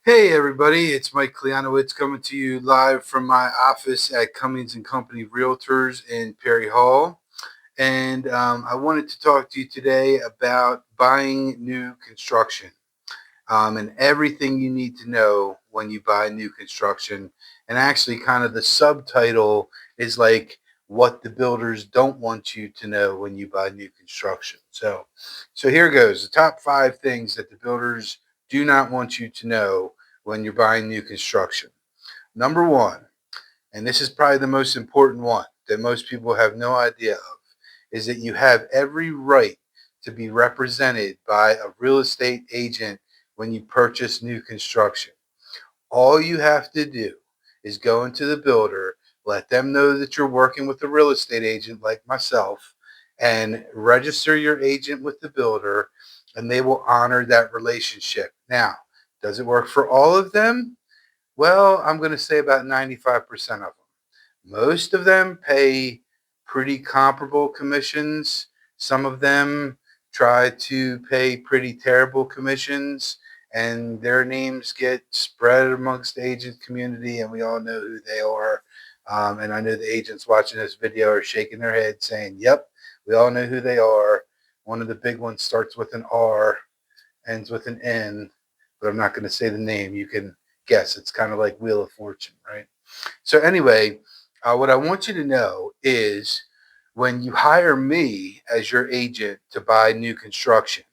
Hey everybody, it's Mike Kleanowitz coming to you live from my office at Cummings and Company Realtors in Perry Hall. And I wanted to talk to you today about buying new construction and everything you need to know when you buy new construction. And actually, kind of the subtitle is like what the builders don't want you to know when you buy new construction. So here goes the top 5 things that the builders do not want you to know when you're buying new construction. Number one, and this is probably the most important one that most people have no idea of, is that you have every right to be represented by a real estate agent when you purchase new construction. All you have to do is go into the builder, let them know that you're working with a real estate agent like myself, and register your agent with the builder, and they will honor that relationship. Now, does it work for all of them? Well, I'm going to say about 95% of them. Most of them pay pretty comparable commissions. Some of them try to pay pretty terrible commissions, and their names get spread amongst the agent community, and we all know who they are. And I know the agents watching this video are shaking their head saying, yep, we all know who they are. One of the big ones starts with an R, ends with an N, but I'm not going to say the name. You can guess. It's kind of like Wheel of Fortune, right? So anyway, what I want you to know is when you hire me as your agent to buy new construction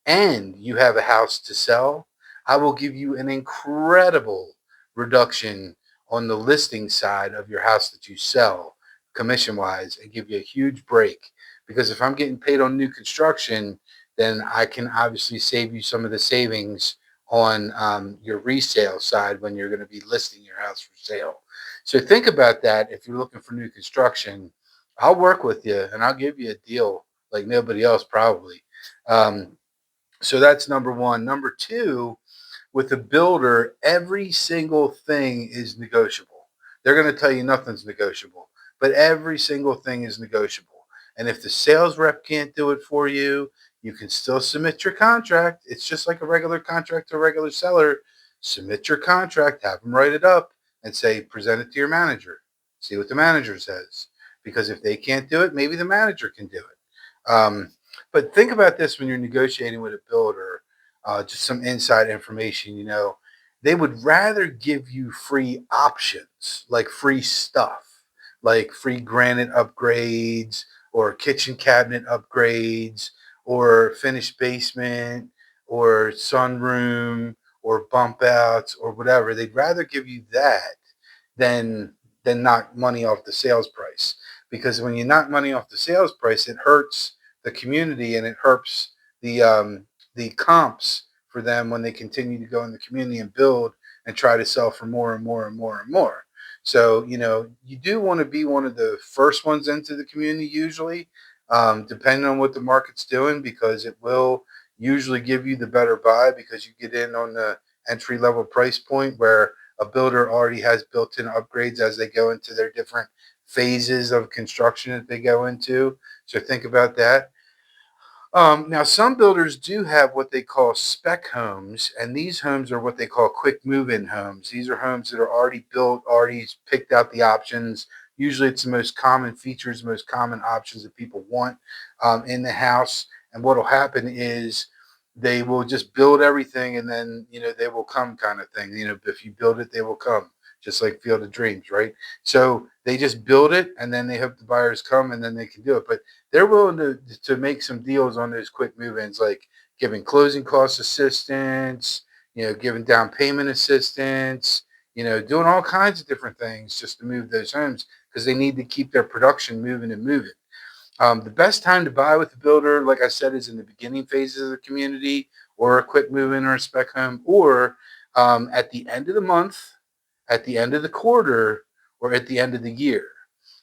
and you have a house to sell, I will give you an incredible reduction on the listing side of your house that you sell, commission wise, and give you a huge break. Because if I'm getting paid on new construction, then I can obviously save you some of the savings on your resale side when you're going to be listing your house for sale. So think about that if you're looking for new construction. I'll work with you and I'll give you a deal like nobody else probably. Um, so that's number one. Number two, with a builder, every single thing is negotiable. They're going to tell you nothing's negotiable, but every single thing is negotiable. And if the sales rep can't do it for you, you can still submit your contract. It's just like a regular contract to a regular seller. Submit your contract, have them write it up, and say, present it to your manager. See what the manager says. Because if they can't do it, maybe the manager can do it. But think about this when you're negotiating with a builder, just some inside information, they would rather give you free options, like free stuff, like free granite upgrades or kitchen cabinet upgrades or finished basement or sunroom or bump outs or whatever. They'd rather give you that than knock money off the sales price. Because when you knock money off the sales price, it hurts the community and it hurts the comps for them when they continue to go in the community and build and try to sell for more and more and more and more. So, you do want to be one of the first ones into the community usually, depending on what the market's doing, because it will usually give you the better buy because you get in on the entry level price point where a builder already has built in upgrades as they go into their different phases of construction that they go into. So think about that. Now, some builders do have what they call spec homes, and these homes are what they call quick move-in homes. These are homes that are already built, already picked out the options. Usually, it's the most common features, most common options that people want in the house. And what will happen is they will just build everything, and then they will come, kind of thing. If you build it, they will come, just like Field of Dreams, right? So they just build it, and then they hope the buyers come, and then they can do it. But they're willing to make some deals on those quick move-ins, like giving closing cost assistance, giving down payment assistance, doing all kinds of different things just to move those homes because they need to keep their production moving and moving. The best time to buy with the builder, like I said, is in the beginning phases of the community, or a quick move-in or a spec home, or at the end of the month, at the end of the quarter, or at the end of the year,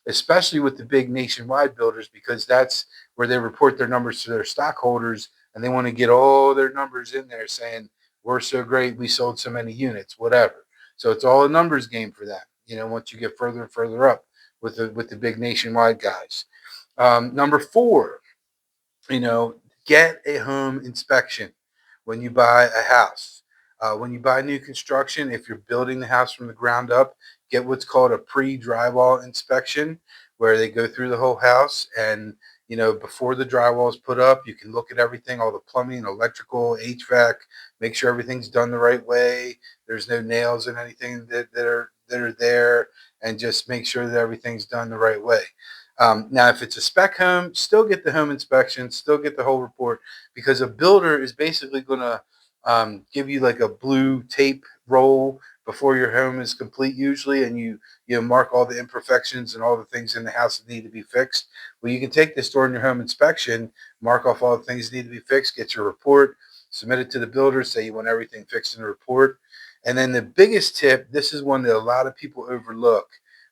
especially with the big nationwide builders, because that's where they report their numbers to their stockholders and they want to get all their numbers in there saying, we're so great, we sold so many units, whatever. So it's all a numbers game for them, once you get further and further up with the big nationwide guys. Number four, you know, get a home inspection when you buy a house. When you buy new construction, if you're building the house from the ground up, get what's called a pre-drywall inspection, where they go through the whole house. And before the drywall is put up, you can look at everything, all the plumbing, electrical, HVAC, make sure everything's done the right way. There's no nails in anything that are there, and just make sure that everything's done the right way. Now, if it's a spec home, still get the home inspection, still get the whole report, because a builder is basically going to give you like a blue tape roll before your home is complete usually, and you mark all the imperfections and all the things in the house that need to be fixed. Well, you can take this during your home inspection, mark off all the things that need to be fixed, get your report, submit it to the builder, say you want everything fixed in the report. And then the biggest tip, this is one that a lot of people overlook,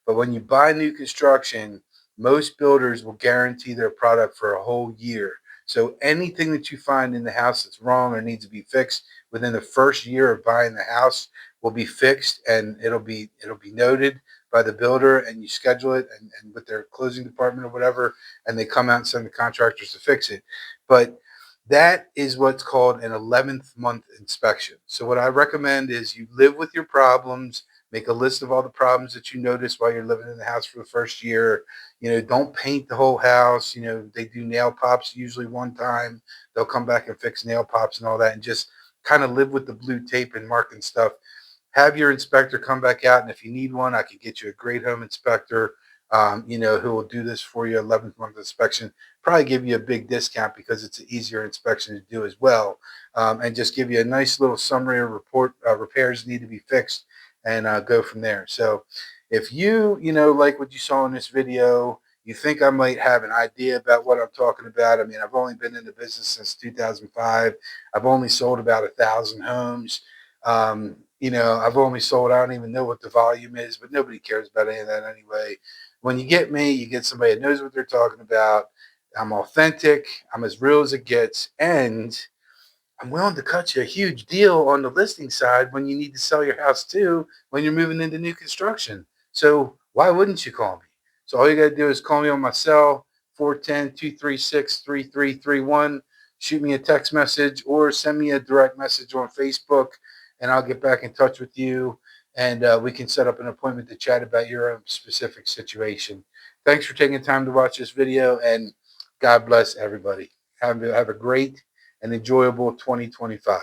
but when you buy new construction, most builders will guarantee their product for a whole year. So anything that you find in the house that's wrong or needs to be fixed within the first year of buying the house will be fixed, and it'll be noted by the builder, and you schedule it and with their closing department or whatever, and they come out and send the contractors to fix it. But that is what's called an 11th month inspection. So what I recommend is you live with your problems, make a list of all the problems that you notice while you're living in the house for the first year. Don't paint the whole house. They do nail pops usually one time. They'll come back and fix nail pops and all that, and just kind of live with the blue tape and marking stuff. Have your inspector come back out, and if you need one, I could get you a great home inspector, who will do this for you, 11th month inspection. Probably give you a big discount because it's an easier inspection to do as well, and just give you a nice little summary or report, repairs need to be fixed, and go from there. So if like what you saw in this video, you think I might have an idea about what I'm talking about. I mean, I've only been in the business since 2005. I've only sold about 1,000 homes. I've only sold, I don't even know what the volume is, but nobody cares about any of that anyway. When you get me, you get somebody that knows what they're talking about. I'm authentic. I'm as real as it gets. And I'm willing to cut you a huge deal on the listing side when you need to sell your house too, when you're moving into new construction. So why wouldn't you call me? So all you got to do is call me on my cell, 410-236-3331. Shoot me a text message or send me a direct message on Facebook, and I'll get back in touch with you, and we can set up an appointment to chat about your own specific situation. Thanks for taking time to watch this video, and God bless everybody. Have a great and enjoyable 2025.